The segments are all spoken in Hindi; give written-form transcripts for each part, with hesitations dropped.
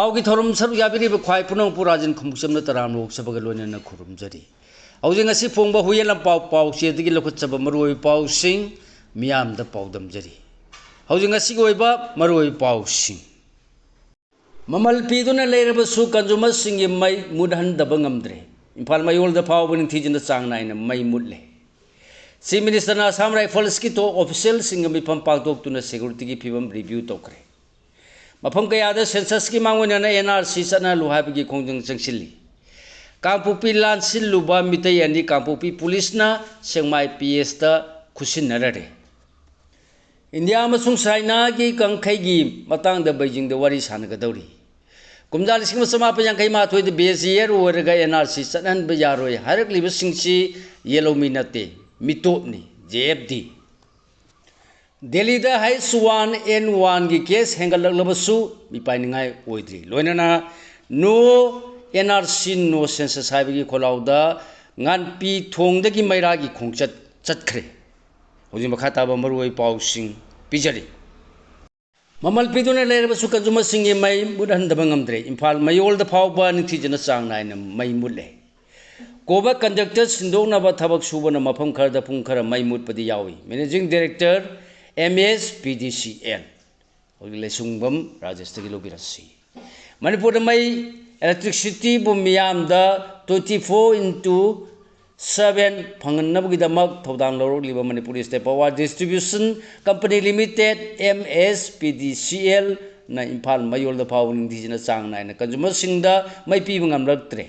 पाव की थोरम सरुक याबिरिब ख्वाई पुनंग पुराजिन खुमुसमना तराम लोक सबग लोइनना खुरुमजरी हौजिंग असि फोंगबा हुयेला पाव पाव चेदगी लखुचब मरुई पाव सिंग मियाम द पावदमजरी हौजिंग असि गोइबा मरुई पाव सिंग ममल पीदुना लेरबसु कंजुमर सिंग मई मुदहन दबंगमद्रे इम्फाल मयोल द पाव बनिंग थीजिन द चांग नाइन मई मुदले सी मिनिस्टर ना असम राइफल्स की तो ऑफिशियल सिंग मिफम पागदोक्तुना सिक्योरिटी की फिवम रिव्यू तौखरे मफम कयादा सेंसस की मांगोना एनआरसी चना लुहाबगी खोंजंग चंगसिली कांगपुपी लानसिलुबा मितई अनि कांगपुपी पुलिसना सेंगमाई पीएस ता खुसिनररे इंडिया अमसुंग चाइना की कंखैगी मतंग द बेजिंग द वारी सानगदौरी कुमजा लिसिंग समाप यांखै माथोय द बेजियर ओरगा एनआरसी चनन बयारोय हारकलिब सिंगसी येलो मिनते मिटोपनी जेएफडी दिल्ली द हाइस 1N1 की केस हेंगलबसु मिपाइनिंगाई ओइद्री लोइनना नो एनआरसी नो सेंसस हाइबगी खोलाउदा ngan pi thongdagi mairagi khongchat chatkhre hoji makhata ba maroi pausing pijari mamal piduna lerebasu kanjuma singi mai mudhan dabangamdre imphal mayol da phawba nithijana chang naina mai mulle koba conductor sindona ba thabak subana mafam kharda pung khara mai mutpadi yawi managing director MSPDCL hoji lesungbam rajasthan lobirasi manipur mai electricity bumiyam da 24/7 phanganabgidamak thodang loro liba manipur state power distribution company limited MSPDCL na imphal mayol da phawning dijina chang naina consumer singda mai piba ngamlaktre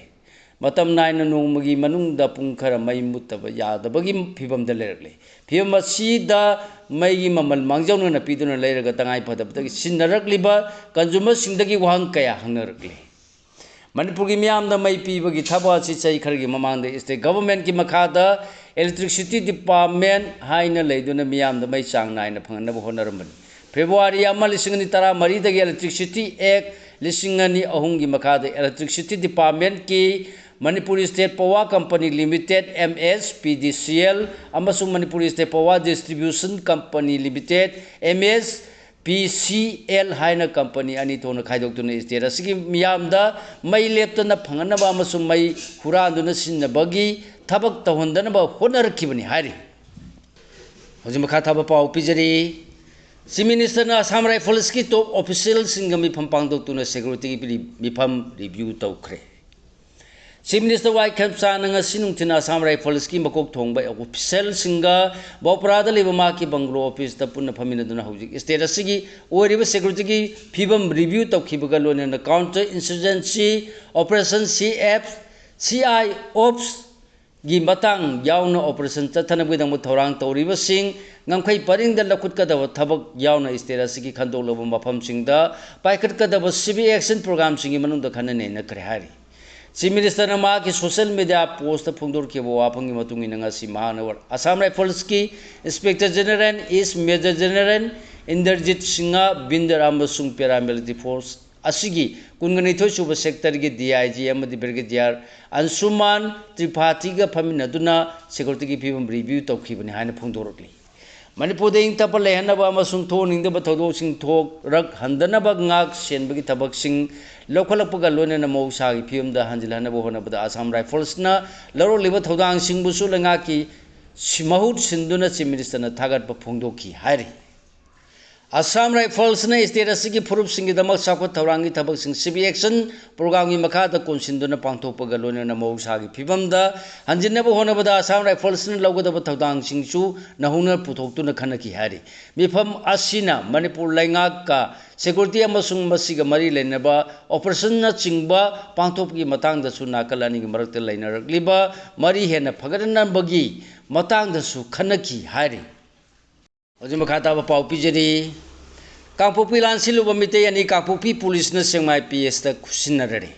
matam naina nongmagi manungda pungkhara mai mutaba yadabagi phibam da lerakle phibam asida mai gi mamal mangjawna na piduna leiraga tangai phadabdagi sinnarakliba consumer singdagi wahang kaya hangnarakle Manipur की मियाम द मई पीबगी थबा सि चै खरगी ममांग द स्टेट गवर्नमेंट की मखादा इलेक्ट्रिसिटी डिपार्टमेंट हाइना लेदुना मियाम द मई चांग नाइना फंगनब होनरमन फेब्रुवारी अमा लिसिंग नि तरा मरी दगी इलेक्ट्रिसिटी एक्ट लिसिंग नि अहुम की मखादा इलेक्ट्रिसिटी डिपार्टमेंट की Manipur state power company limited MSPDCL अमसुंग Manipur state power distribution company limited MSPCL हाइना कंपनी अनि तोना खाइदोक्तुना स्टेट असगी मियामदा मई लेप्तना फंगनबा अमसुंग मई हुरांदुना सिन्नबगी थबक तहोंदनबा होनरखिबनि हारि होजि मखा थाबा पाव पिजरी चीफ मिनिस्टर ना असम राइफल्स की टॉप ऑफिशियल सिंग मिफम पांगदोक्तुना सिक्योरिटी की मिफम रिव्यू तौखरे चीफ मिनिस्टर वाई खेमचानंग सिनुंगथिन असम राइफल्स की मकोक थोंगबा ऑफिशियल सिंगा बोपरादा लेबा माकी बंगलो ऑफिस ता पुन्ना फमिनदुना हौजिक स्टेट असगी ओरिबा सिक्योरिटी की फिबम रिव्यू तौखिबगा लोनेना counter insurgency operation CI ops की मतंग यावना ऑपरेशन चथनबगिदंग थौरांग तौरिबा सिंग ngamkhai paring da lakhutkadaba thabak yauna state asigi khandolaba mafam singda paikhatkadaba civic action program singi manungda khanane na kare hari Chief Minister na maa ki social media post phungdor ke bo apang gi matung inanga si mahanawar Assam Rifles ki Inspector General is Major General Inderjit Singha Binder amasung paramilitary force asigi kunganithoi suba sector gi DIG amadi brigadier Ansuman Tripathi ga phaminaduna security ki phibam review tawkhibani haina phungdorokli Manipur da ing tapal lehanaba amasung thoningdaba thodosing thok rak handanaba ngak senbagi thabaksing lokhalakpaga loinana mawsagi phibamda hanjilhanaba honabada Assam Rifles na laro liba thodang singbusu langaki mahut sinduna chief minister na thagatpa phongdokhi hairi Assam Rifles na state asigi phurup singidamak sakwa thaurangi thabak sing civic action program gi makhada konsinduna pangthokpaga loinana mawsagi phibamda hanjinaba honabada Assam Rifles na lawgadaba thodang singchu nahuna puthoktuna khanaki hari mifam asina Manipur laingak ka security amasung masiga mari lenaba operation na chingba pangthokgi matang da su nakalani gi marakta lainarakliba mari hena phagadana bagi matang da su khanaki hari Oji makhata ba pau pijari Kangpopi lansiluba mitei ani Kangpopi police na sengmai PS ta khusinarare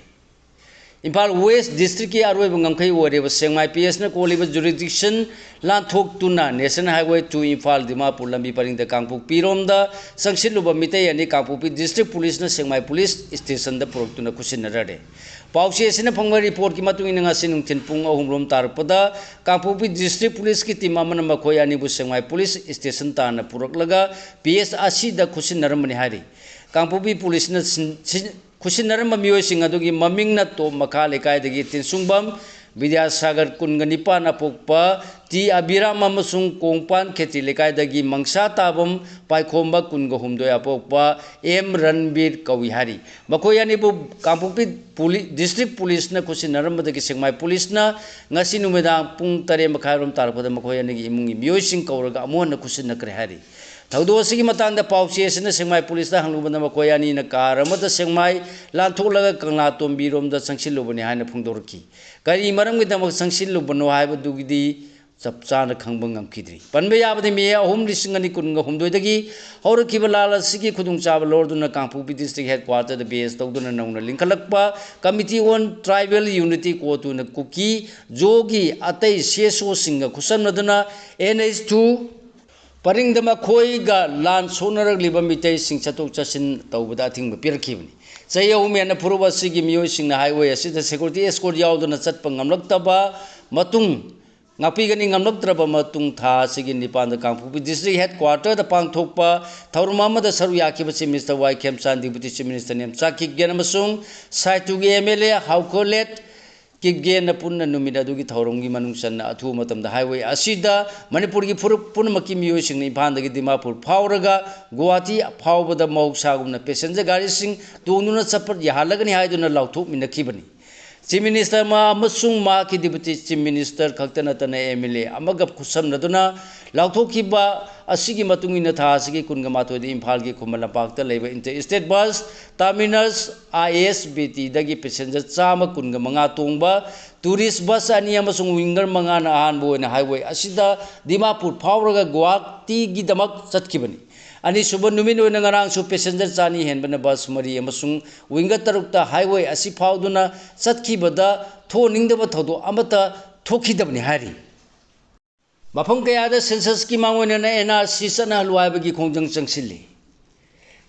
Imphal West district ki aroi bangamkhai oreba sengmai PS na koliba jurisdiction lanthok tuna National Highway 2 Imphal Dimapur lambi paring da Kangpopi romda sangsiluba mitei ani Kangpopi district police na sengmai police station da poroktuna khusinarare Pausi asina phangma report ki matung ina ngasi nungthin pung ahum rom tarpada Kangpopi district police ki team amana makhoi ani bu sengmai police station ta na puraklaga PS asi da khusin naramani hari Kangpokpi police ने खुसिनरम मियोसिंग अदुगी ममिंगना तो मखा लेकायदगी तिनसुंगबम विद्यासागर कुनगनिपा अपोक्पा टी अबिराम अमसुंग कोंगपान खेती लेकायदगी मंगसा Tabam पाइखोंबा कुनगहुमदोय अपोक्पा M Ranbir कविहारी मखोय अनिबु कांगपुपी district police ने खुसिनरमदगी सेंगमाई पुलिस ना ngasi numedang pung tare makhairom tarpada mखोय अनिगी इमुंगी मियोसिंग कौरगा अमोन खुसिनकरे हारी थौदो सिगी मतंग पाउचे सेना सेंगमाई पुलिस दा हंगलुबन मखोय अनि न कार अमद सेंगमाई लांथोलगा कंगला तोंबीरोम दा संसिलुबनि हायना फुंगदोरकी करी मरम गिदमक संसिलुबनो हायबदुगिदी चपचान खंग ngमखिद्री पनबे याबदि मे अहुम लिसिंग अनि कुनगा हुमदोयदगी हौरखिबा लाल सिगी खुदुंग चाब लोरदुना कांगपुपी डिस्ट्रिक्ट हेडक्वार्टर द बेस तौदुना नौना लिंखलकपा कमिटी ऑन ट्राइबल यूनिटी कोतुना कुकी जोगी अतै सेसो सिंग खुसनदुना NH2 परिंग मखोयगा लान सोनरगलिबा मितै सिंग चतोक चसिन तौबदा थिंग पिरखिबनि चै अहुमेन फुरुबा सिगी मियोय सिंग हाईवे असिदा सिक्योरिटी एस्कोर्ट यावदुना चटपा ngamlaktaba matung ngapigani ngamlaktraba matung tha sigi nipan da Kangpokpi district headquarter द पांगथोकपा थौरमा मद सरु याखिबा chief minister Y Khemchand deputy chief minister Nemcha Kipgen अमसुंग साइटुगी एमएलए हाउकोलेट किगेन पुन्ना नुमिदा दुगी थौरंगी मनुंगसन अथु मतम द हाईवे असिदा मणिपुर की फुरुप पुनमकी मियोसिंग इम्फाल दगी दिमापुर फावरगा गुवाहाटी फावबद मौसागुमना पैसेंजर गाड़ी सिंग तोंदुना चपट याहालगनि हायदुना लाउथोक मिनखिबनि चीफ मिनिस्टर मा की डिप्टी चीफ मिनिस्टर खक्तनतने एमएलए अमग खुसमनदुना लाउथोखिबा असिगी मतुंगिना था असिगी कुनगा माथोदि इम्फाल की खुमल लंपाकता लेबा inter state bus terminals ISBT दगी पैसेंजर चामा कुनगा मंगा तोंगबा टूरिस्ट बस अनि अमसुंग विंगर मंगा ना आहान बोयना हाईवे असिदा दिमापुर फावरगा गुवाहाटी गी दमक चटखिबनी अनि सुबह नुमिन ओइना ngarang su पैसेंजर चानी हेनबना बस मरी अमसुंग विंगर तरुकता हाईवे असि फावदुना चटखिबदा थोनिंगदबा थौदो अमता थोखिदबनि हारी मफम कयादा सेंसस की मांगोइना NRC सना हलवाइबगी खोंजंग चंगसिल्ली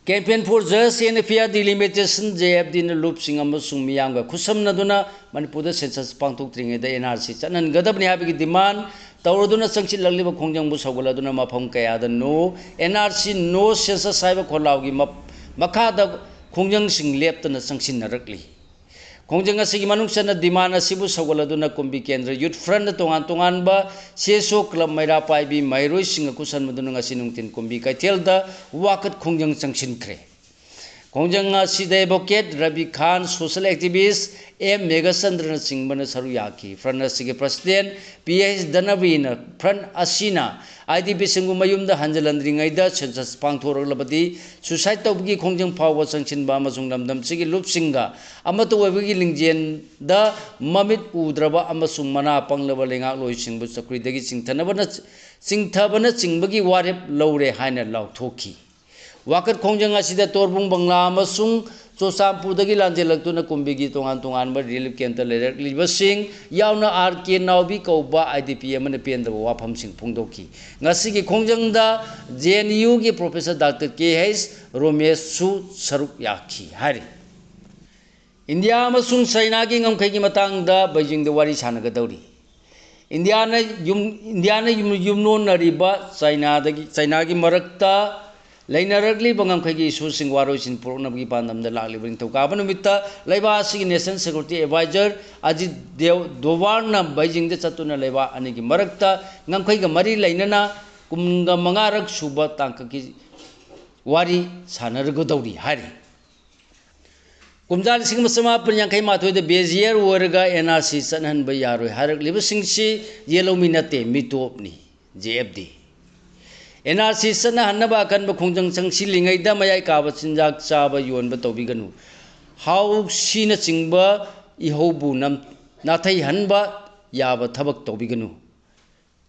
campaign for just and fair delimitation JFD न लूपसिंग अमसुंग मियांगा खुसमनदुना मणिपुर सेंसस पांगथोक्त्रिङेदा NRC चननगदबनि हाबगी डिमांड तौरदुना चंगसिल्लगलिबा खोंजंगबु सौगलदुना मफम कयादा नो NRC नो सेंसस हाइबा खोलावगी मखादा खोंजंगसिंग लेप्तना चंगसिनरकली खोंजंग असिगी मनुंगसना डिमांड असिबु सौगलदुना कुंबी केंद्र यूथ फ्रंट तोंगान तोंगानबा सेसो क्लब मैरा पाइबी मैरोय सिंग खुसनमदुना ngasi nungtin कुंबी कैथेलदा वाकत खोंजंग चंगसिनख्रे खोंजंग असिदा advocate Ravi Khan social activist M Meghchandran सिंगबन सरु याकी फ्रंट असिगे प्रेसिडेंट PH दनबीन फ्रंट असिना IDP सिंगु मयुमदा हंजलंद्रिङैदा सेंसस पांगथोरगलबदी सुसाइड तौबगी खोंजंग फाव चंगसिनबा अमसुंग लमदम सिगी लुपसिंगा अमतो वबगी लिंगजेन दा ममित उद्रबा अमसुंग मना पंगलबा लेंगा लोइसिंगबु चक्रीदगी चिंगथबना चिंगबगी वारेप लौरे हायना लाउथोखी वाकत खोंजंग असिदा तोरबुंग बंगला अमसुंग चोसामपुरदगी लांजेलक्तुना कुंबीगी तोंगान तोंगानबा रिलीफ केंद्र लेरकलिबसिंग यावना RK नावबी कौबा IDP अमने पेंदबा वाफमसिंग फुंगदोखी ngasiगी खोंजंगदा JNU की प्रोफेसर डॉक्टर KH रोमेश सु सरुक याखी हारी इंडिया अमसुंग चाइना की ngमखैगी मतंगदा बीजिंग द वारी सानगदौरी इंडिया ने युमनोनरिबा चाइना की मरक्ता लैनरगली बंगमखैगी इशूसिंग वारोइसिन पुरनबगी पांदमदा लाखलिबा निथौकाबा नुमित्ता लैबा असिगी नेशनल सिक्योरिटी एडवाइजर अजित देव दोवारना बीजिंग द चतुना लैबा अनिगी मरक्ता ngमखैगा मरी लैनना कुमगा मंगारक सुबा तांककी वारी सानरगदौरी हारी कुमजाल सिंह समापन यांखै माथोयदा बेजियर वरगा NRC चनहनबा यारोय हारकलिबसिंगसी येलौमी नते मिटोपनी JFD NRC सना हन्नबा अकनबा खोंजंग चंगसिलिङैदा मयाय काबा चिंजाक चाबा योनबा तौबिगनु हाउ सिना चिंबा इहौबु नाथै हनबा याबा थबक तौबिगनु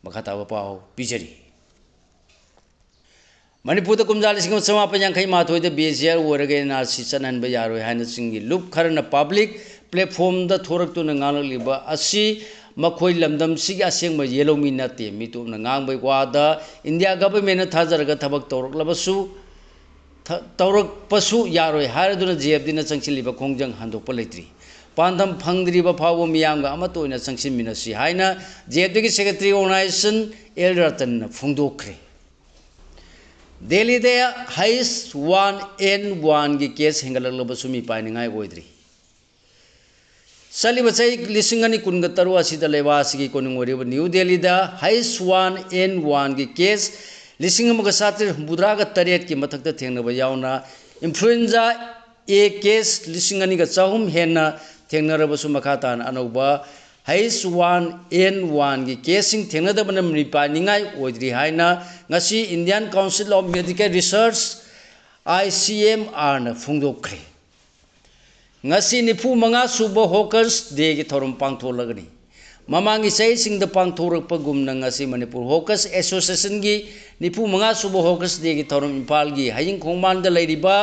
मखाताबा पाव पिजरी मणिपुर कुमजाल सिंह समापन यांखै माथोयदा बेजियर वरगा NRC चनहनबा यारोय हायना चिंगी लुप खरना पब्लिक प्लेटफॉर्म दा थोरक्तुना ngangliba asi मखोई लमदम सिगी असेंग येलौमी नते मिटोमना ngangbay वादा इंडिया गवर्नमेंट थाजरगा थबक तौरकपसु यारोय हारदुना JFD ना चंगसिलिबा खोंजंग हंदोकपा लेत्रि पांदम फंगद्रिबा फावो मियांगा अमतोयना चंगसिनमिनसि हायना JFD की सेक्रेटरी ऑर्गेनाइजेशन एल रतन फुंगदोखरे Delhi de H1N1 की केस हेंगललब सुमी पाइनिंगाई ओइद्री सलिब चै लिसिंग अनि कुनगा तरु असिदा लेवासी की कोनिंग ओरिब न्यू दिल्ली दा H1N1 की केस लिसिंग अमगा सात्र बुद्रागा तरेट की मथकता थेंगनबा यावना इन्फ्लुएंजा ए केस लिसिंग अनि गा चाहुम हेना थेंगनरबसु मखातान अनौबा H1N1 की casing थेंगनदबन मिपानिंगाई ओइद्री हाइना ngasi Indian Council of Medical Research ICMR na phungdokre ngasi nifu manga suba hawkers day ki thorum pangtholagani mamangi sei sing da pangthorakpa gumna ngasi Manipur Hawkers Association gi nifu manga suba hawkers day ki thorum impal gi haying khongman da leiriba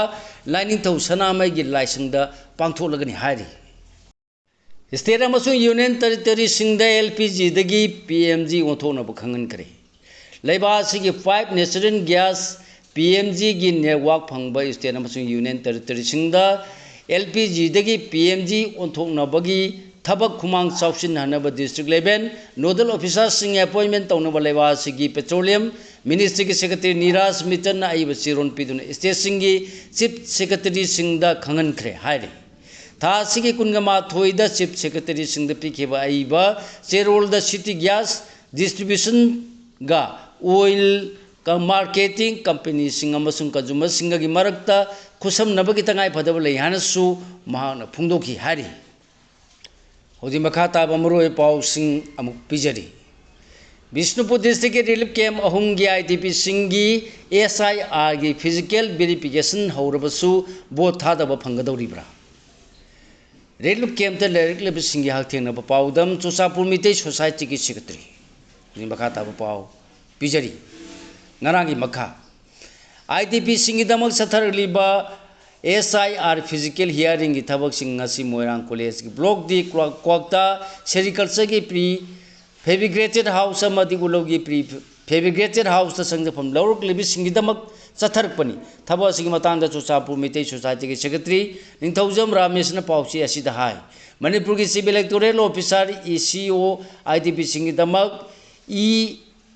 lining thau sanamai gi laising da pangtholagani hari state amasung union territory sing da LPG dagi PMG onthona bu khangan kare Laibasi की 5 नेचुरल गैस PMG की नेटवर्क फंगबा स्टेट अमसुंग यूनियन टेरिटरी सिंगदा LPG दगी PMG ओंथोकनबगी थबक खुमांग चाउसिन हनब डिस्ट्रिक्ट लेवल नोडल ऑफिसर सिंग अपॉइंटमेंट तौनब लाइबासी की पेट्रोलियम मिनिस्ट्री की सेक्रेटरी नीराज मिटन आइब चिरोन पिदुन स्टेट सिंग की चीफ सेक्रेटरी सिंगदा खंगनख्रे हाइरे था सिगी कुनगमा थोइदा चीफ सेक्रेटरी सिंगदा पिखेबा आइबा चेरोल द सिटी गैस डिस्ट्रीब्यूशन गा oil ka marketing company singa masung consumer singa gi marakta khusam nabagi tangai phadaba lei hanasu mahana phungdoki hari hodi makha ta bamroi pau sing amuk pijari Bishnupur district relief camp ahum gi IDP singi SIR gi physical verification hawrabasu bo thadaba phangadoribra relief camp ta lerek leb singi hak thengna ba paudam Chusapur Mitei society ki secretary ni makha ta ba pau Pijari Narangi Makha IDP Singidamok Satarliba SIR physical hearing Tabak Singasi Moirang College Block D Kwakta Sericulture ki pre fabricated house amadi ulogi pre fabricated house ta sangda from Loruk Libi Singidamak Satarpani Taba Singimatanda Chusapur Mitei Society ki secretary Ningthaujam Ramesna Pauchi Asida Hai Manipur ki civil electoral officer ECO IDP Singidamak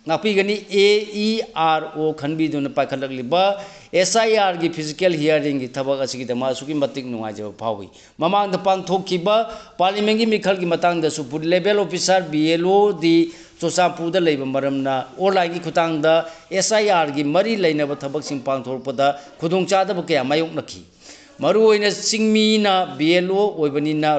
Napigani AERO Khanbidun Pakalakliba SIR gi physical hearing gi thabak asigi dama suki matik nungajaba phawi mamang da pangthokkiba parliament gi mikhal gi matang da su put level officer BLO di Chosapur da leiba maramna online gi khutang da SIR gi mari leinaba thabak sing pangthorpada khudongchada ba kya mayok nakhi maru oina singmi na BLO oibani na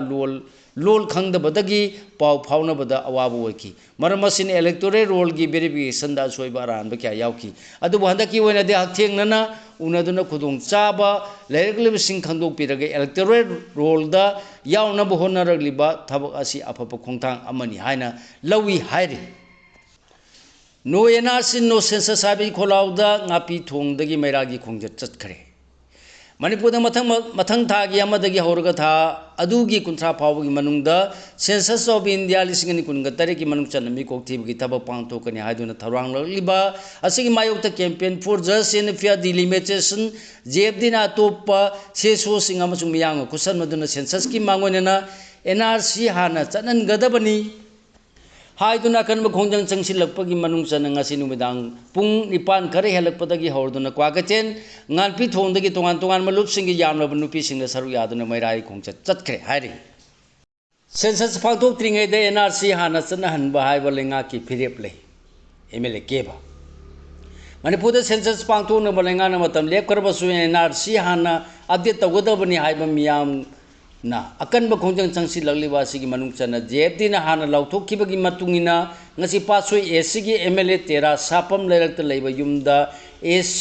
lol khangdabadagi pau phaunabada awabu oiki maramasin electoral roll gi verification da soiba ran ba kya yauki adu handaki oina de hakthengna unaduna khudong chaba lereglib sing khangdok piraga electoral roll da yauna bo honaragliba thabak asi afapa khongthang amani haina lawi hairi no NRC no census sabi kholauda ngapi thongdagi mairagi khongjat chatkhare Manipur mathang thagi amadagi horga tha adugi kunthra phawgi manungda census of India lisingani kunga tare ki manung chanami kokthibgi thaba pangthokani haiduna tharang liba asigi mayokta campaign for just and fair delimitation JFD na topa seso singa masung miyang kusan maduna census ki mangonena NRC hana chanan gadabani haiduna kan khongjang changsilakpagi manung chananga sinumidang pung nipan khare helakpadagi horduna kwagachen nganpi thongdagi tongan malup singi yamnaba nupi singna saru yaduna mairai khongchat chatkhre hairi census phangthok tringai de NRC hana chana hanba haiba lenga ki phirep le MLA keba Manipur da census phangthok na balenga na matam lep karba su NRC hana update tawgadabani haiba miyam na akan ba khongjang changsi lagliba sigi manung chana JFD na hana lauthokibagi matungina ngasi pasoi AC gi MLA tera sapam lerakta leiba yumda AC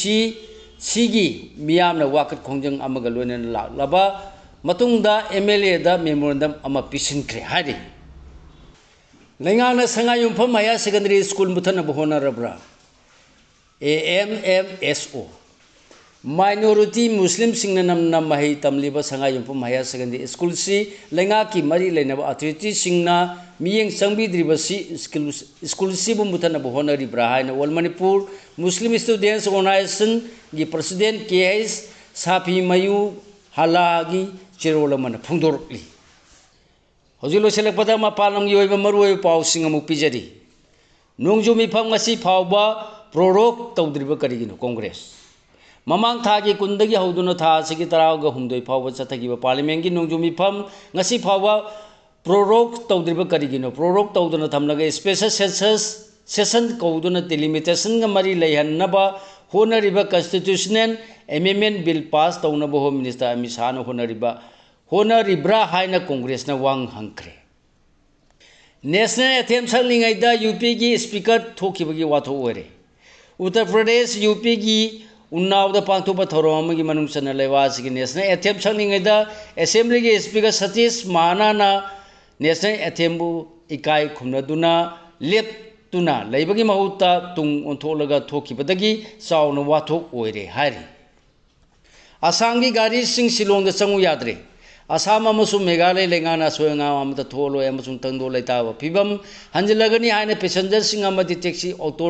sigi miyam na wakat khongjang amaga loina laba matungda MLA da memorandum ama pisinkre hari lengana sanga yumpham higher secondary school muthana bohona rabra AMMSO Minority Muslim Singnam Namahi Tamliba Sanga Yumpum Higher Secondary School si Lenga ki Mari Lenaba Authority Singna Miyeng Sangbi Dribasi School si Bumutana Bohona Ribrahina Wal Manipur Muslim Students Organization Gi President KS Sapi Mayu Halagi Chirolaman Pundorli Hozilo Selekpada Mapalam Yoiba Marway Pau Singamu Pijari Nungju Mipam Ngasi Pauba Prorok Taudriba Karigino Congress ममांग थागी कुंदगी हौदुना था सिगी तरावगा हुमदोई फावबा चथगिबा पार्लियामेंट की नोंजु मिफम ngasi फावबा प्रोरोग तौद्रिबा करिगिनो प्रोरोग तौदुना थमलगा स्पेशल सेशन कौदुना डिलिमिटेशन गा मरी लेहन्नबा होनरिबा कॉन्स्टिट्यूशनल एमेंडमेंट बिल पास तौनबा होम मिनिस्टर अमित शाह न होनरिब्रा हाइना कांग्रेसना वांग हंख्रे नेशनल एथेम सकलिंगैदा यूपी की स्पीकर थोखिबगी वाथो ओरे उत्तर प्रदेश यूपी की उन्नाव पांथोप थौरम की मनुंग चना लेवास की नेशनल एथेम सकलिंगैदा असेंबली के स्पीकर सतीश महाना नेशनल एथेमबु इकाई खुमनदुना लेप्तुना लेबगी महुत्ता तुंग ओंथोलगा थोखिबदगी चावना वाथोक ओरे हारि आसाम की गाड़ी सिंह शिलोंग चंगु याद्रे आसाम अमसुंग मेघालय लेंगाना सोयंगा अमता थोलोय अमसुंग तंगदो लेताबा फिबम हंजलगनी हायना पैसेंजर सिंह अमदी टैक्सी ऑटो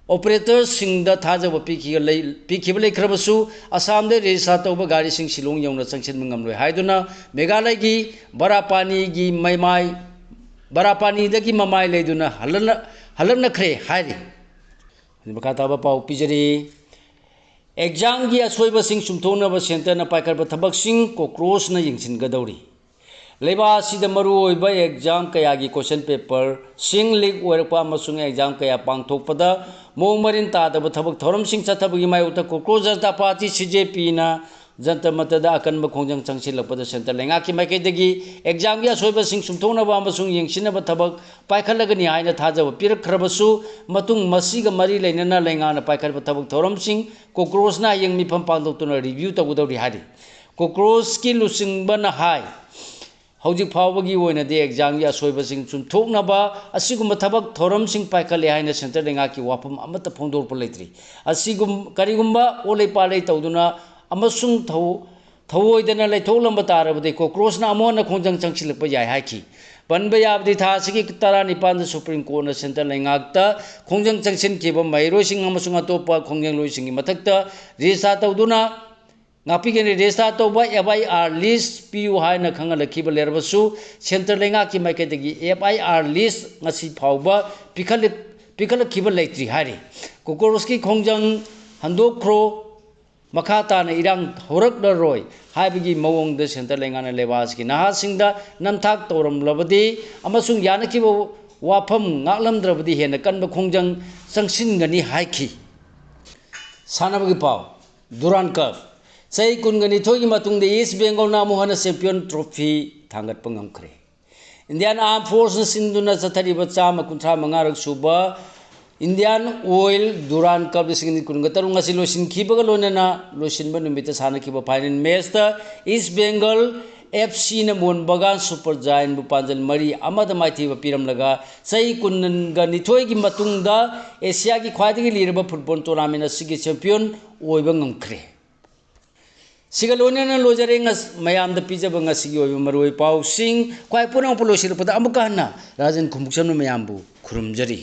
ऑपरेटर सिंह थाजब पीखिब लेखरबसु आसाम दे रेजिस्टर तौब गाड़ी सिंह शिलोंग यौना चंगसिन मंगमलोय हायदुना मेघालय की बरापानी की मैमाय बरापानी दगी ममाय लेदुना हलनखरे हायरि बखाताबा पाउ पिजरी एग्जाम की असोयबसिंग सुमथोनब सेंटर पाइखरब थबकसिंग कॉकरोचना यंगसिनगदौरी लेबासीद मरुओइबा एग्जाम कया की क्वेश्चन पेपर सिंग लीक ओरपा अमसुंग एग्जाम कया पांगथोकपदा मोंग मरिन तादब थबक थौरमसिंग चथबगी मायुता कॉकरोच जनता पार्टी सीजेपी ना जनता मतदा अकनब खोंजंग चंगसिलपदा सेंटर लेंगा की माइकेदगी एग्जाम की असोयबसिंग सुमथोनब अमसुंग यंगसिनब थबक पाइखलगनी हायना थाजब पिरखरबसु मतुंग मसीग मरी लेनना लेंगाना पाइखरब थबक थौरमसिंग कॉकरोचना यंग मिफम पांगथोकतुना रिव्यू तगदौरी हारि कॉकरोच की लुसिंगबना हाय हौजिक फावबगी ओइनदे एग्जाम की असोयबसिंग चुमथोकनबा असिगुम थबक थौरमसिंग पाइखले हायना सेंटर लेंगा की वाफम अमत फोंदोरप लेत्रि असिगुम करिगुम्बा ओले पाले तौदुना अमसुंग थौओइदना लेथोलंब तारबदे कॉकरोचना अमोना खोंजंग चंगसिलप याय हाइखि पनब याबदी थासिगी 19 सुप्रीम कोर्ट सेंटर लेंगाक्ता खोंजंग चंगसिनखिबा मैरोइसिंग अमसुंग अतोपा खोंजंग लोइसिंगी मथक्ता रेजिस्टर तौदुना नापीगनी रेजिस्टर तौबा FIR लिस्ट पीयू हायना खंगलखिबा लेरबसु सेंटर लेंगा की माइकेदगी FIR लिस्ट ngasi फावबा पिखलखिबा लेत्रि हारि कॉकरोच की खोंजंग हंदोखरो मखाताना इरांग हौरक्लरोय हाइबगी मवोंगद सेंटर लेंगाना लेबास की नहासिंगदा नमथाक तौरमलबदी अमसुंग यानखिबा वाफम ngaklamdrabadi hena kanba khongjang changsinगनी हाइखि सानबगी पाव दुरान कप चै कुनगनी थोगी मतुंग ईस्ट बेंगल ना मोहन चैंपियन ट्रॉफी थांगत पंगमखरे इंडियन आर्म फोर्स सिंधुना चथरिबा 135 सुबा इंडियन ऑयल दुरान कप लिसिंग कुनगतरु ngasi लोसिनखिबगा लोनना लोसिनबा नुमित सानखिबा final match East Bengal FC न मोन बगान सुपर जायंट बु पांजल मरी अमद माइथीबा पिरमलगा चै कुननगा निथोयगी मतुंगदा एशिया की ख्वाइदगी लिरबा फुटबॉल टूर्नामेंट असिगी चैंपियन ओइबा ngमखरे सिगलोनना लोजरे मयामद पीजब ngasiगी ओइबा मरोय पाउसिंग ख्वाइ पुनंग पुलोसिलपदा अमुका हन्ना राजन खुमुक्सम मयामबु खुरुमजरी।